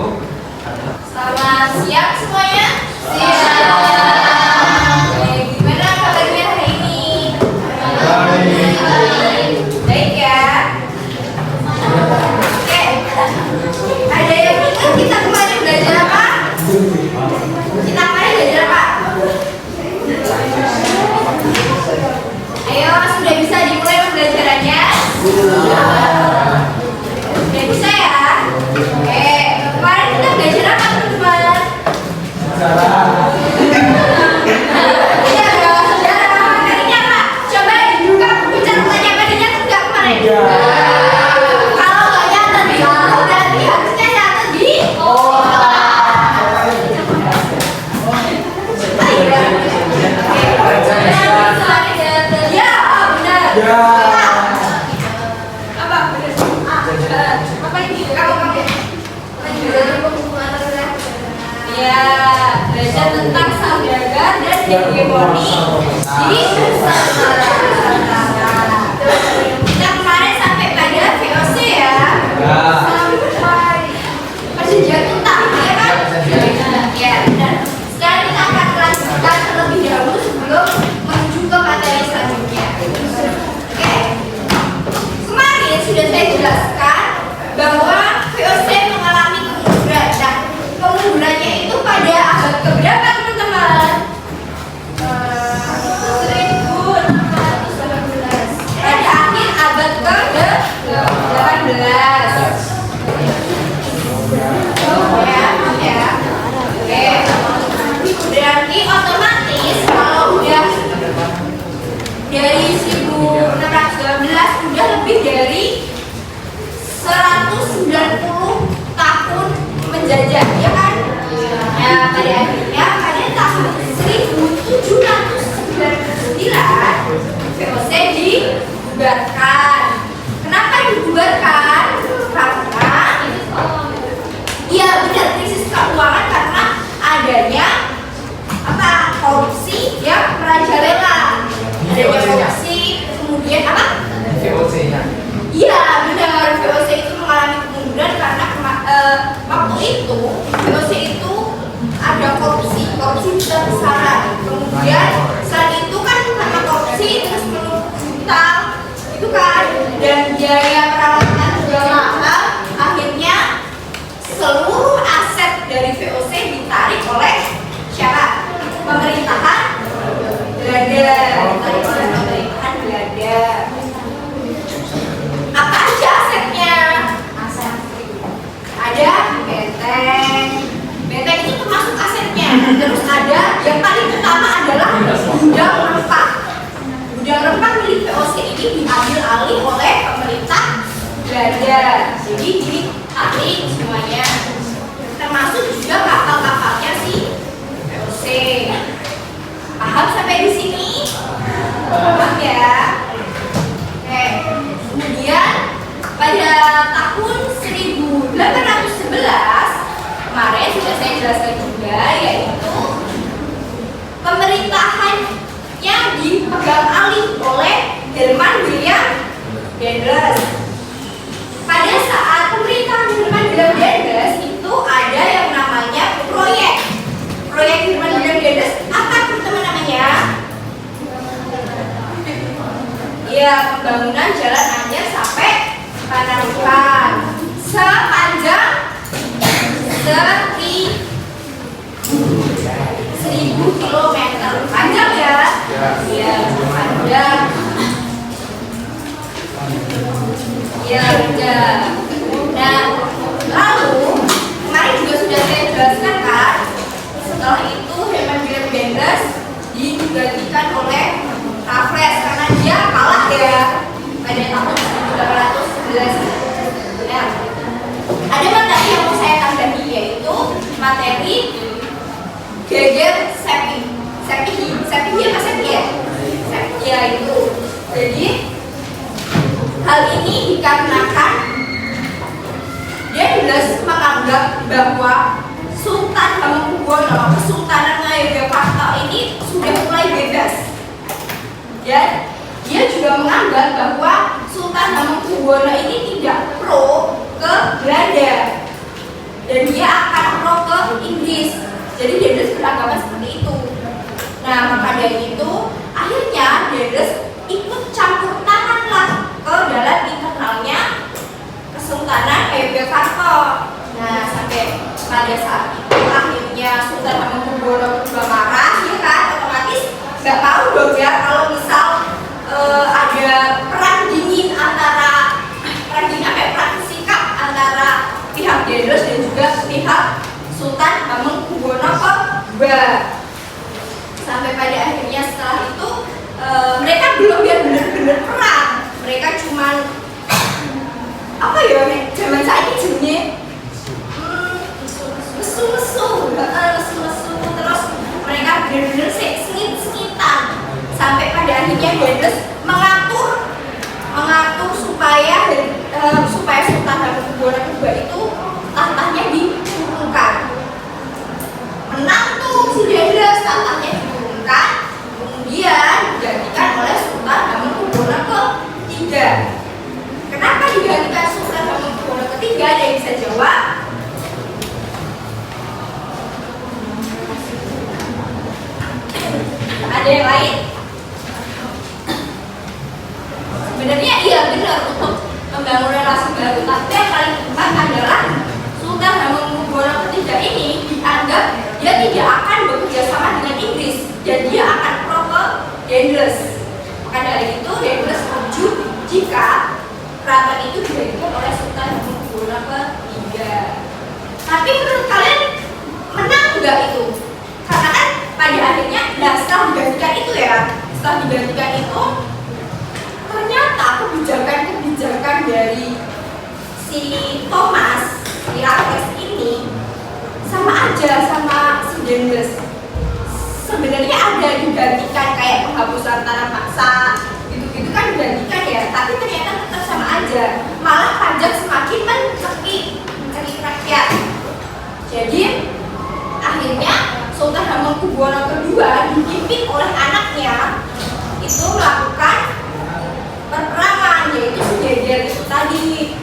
Selamat siang semuanya. Siang. Gimana kabarnya hari ini? Baik ya. Oke. Ada yang ingat kita kemarin belajar apa? Kita kemarin belajar apa? Ayo, sudah bisa dimulai pembelajarannya? Sudah bisa ya? Oke. Kemarin kita belajar apa teman-teman? Iya dong, sejarah. Materinya apa? Coba dibuka buku catatannya, pada nyatet nggak kemarin? Kalau nggak nyatet di otak, berarti harusnya nyatet di otak. Ya, benar. Apa? Apa ini? Kamu? Ya, belajar tentang saudagar dan hegemoni di Nusantara. Kita kemarin sampai pada VOC ya. Sampai perjanjian utang, ya kan? Ya, benar. Sekarang kita akan lanjutkan terlebih dahulu sebelum menuju ke materi selanjutnya. Oke. Kemarin sudah saya jelaskan bahwa VOC mengalami kemunduran. Nah, kemundurannya itu pada abad keberapa teman-teman? 1618. Pada akhir abad ke-18. Ya. Oke. Berarti otomatis kalau udah dari 1618 udah lebih dari 190 tahun menjajah, ya kan? Ya, pada akhirnya pada tahun 1799 VOC dibubarkan. Kenapa dibubarkan? Karena iya benar, krisis keuangan karena adanya apa? Korupsi yang merajalela. Adanya korupsi, kemudian apa? VOC-nya. Iya benar, VOC itu mengalami kemunduran karena waktu itu VOC itu ada korupsi besar-besaran. Kemudian selain itu kan karena korupsi terus menumpuk utang itu kan, dan biaya perawatan juga mahal. Akhirnya seluruh aset dari VOC ditarik oleh siapa? Pemerintahan Belanda. Ditarik oleh pemerintahan Belanda. Apa aja asetnya? Ada benteng. Benteng itu termasuk asetnya. Terus ada yang paling utama adalah gudang rempah. Gudang rempah milik VOC ini diambil alih oleh pemerintah Belanda. Jadi ditarik semuanya. Termasuk juga kapal-kapalnya si VOC. Paham sampai di sini? Paham ya? Oke. Kemudian pada tahun 1811 kemarin sudah saya jelaskan juga, yaitu pemerintahannya dipegang alih oleh Herman William Daendels. Pada saat pemerintahan Herman William Daendels itu ada yang namanya proyek Herman William Daendels. Apa teman-teman namanya? Ya, pembangunan jalan Anyer sampai Panarukan sepanjang 1000 kilometer. Panjang ya? Iya, panjang. Iya, panjang. Nah, lalu kemarin juga sudah saya jelaskan kan, setelah itu Herman William Daendels digantikan oleh Raffles karena dia kalah ya pada tahun 1811. Nah, ada materi yang mau saya tambahi, yaitu materi Gegensepping. Sepping apa Sepping ya? Ya itu. Jadi hal ini dikarenakan Daendels menganggap bahwa Sultan Hamengkubuwono, Kesultanan Ngayogyakarta ini sudah mulai bebas. Dan dia juga menganggap bahwa Sultan Hamengkubuwono ini tidak pro ke Belanda. dan dia akan pro ke Inggris. Jadi Darius beragama seperti itu. Nah, maka dari itu akhirnya Darius ikut campur tangan lah ke dalam internalnya Kesultanan Yogyakarta. Nah, sampai pada saat itu akhirnya Sultan Hamengkubuwono II marah, ya kan, otomatis nggak mau dong ya kalau misal ada perang dingin perang sikap antara pihak Darius dan juga pihak Sultan Hamengkubuwono II. Sampai pada akhirnya setelah itu mereka belum benar-benar perang, mereka cuman apa ya, zaman saya ini jenisnya mesu-mesu, terus mereka benar-benar sengit-sengitan sampai pada akhirnya Darius mengatur supaya Sultan Hamengkubuwono II itu tahtanya diturunkan. Menang tuh si Darius, tahtanya diturunkan, kemudian digantikan oleh Sultan Hamengkubuwono III. Kenapa digantikan Sultan Hamengkubuwono III? Ada yang bisa jawab? Ada yang lain? Sebenarnya iya benar untuk membangun relasi baru, tapi yang paling tepat adalah Sultan Hamengkubuwono III ini dianggap dia tidak akan bekerja sama dengan Inggris dan dia akan pro ke Darius. Maka dari itu Darius setuju jika keraton itu digantikan oleh Sultan Hamengkubuwono III. Tapi menurut kalian menang nggak itu? Karena kan pada akhirnya setelah digantikan itu ternyata kebijakan dari si Thomas si Raffles ini sama aja sama si Darius. Sebenarnya ada digantikan kayak penghapusan tanah paksa gitu-gitu kan digantikan ya, tapi ternyata tetap sama aja, malah pajak semakin mencekik rakyat. Jadi akhirnya Sultan Hamengkubuwono II dipimpin oleh anaknya itu melakukan perperangan, yaitu sejajar itu tadi.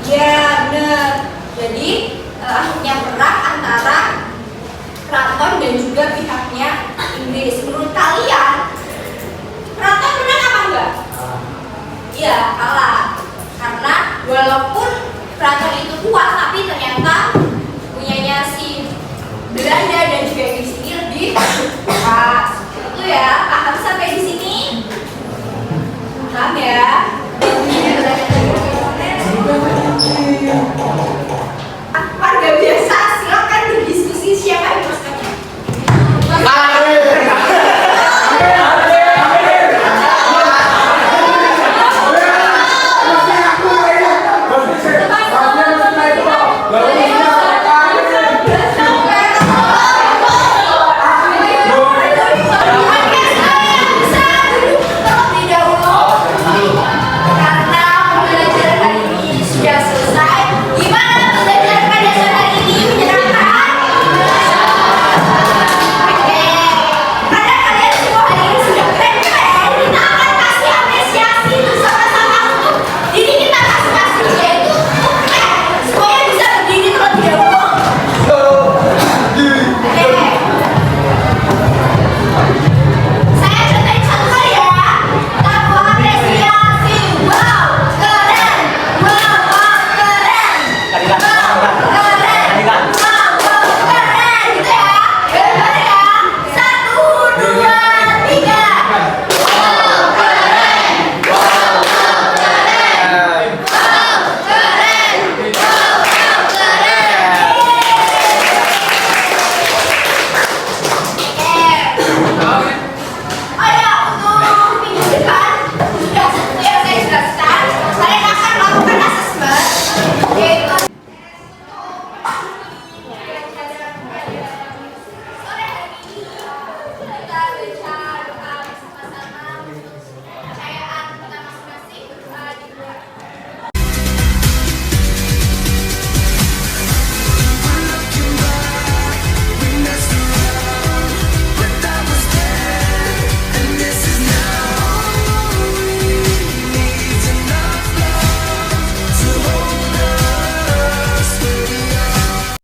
Ya benar. Jadi akhirnya perang antara keraton dan juga pihaknya Inggris. Menurut kalian keraton menang apa enggak? Iya, kalah. Karena walaupun keraton itu kuat, tapi ternyata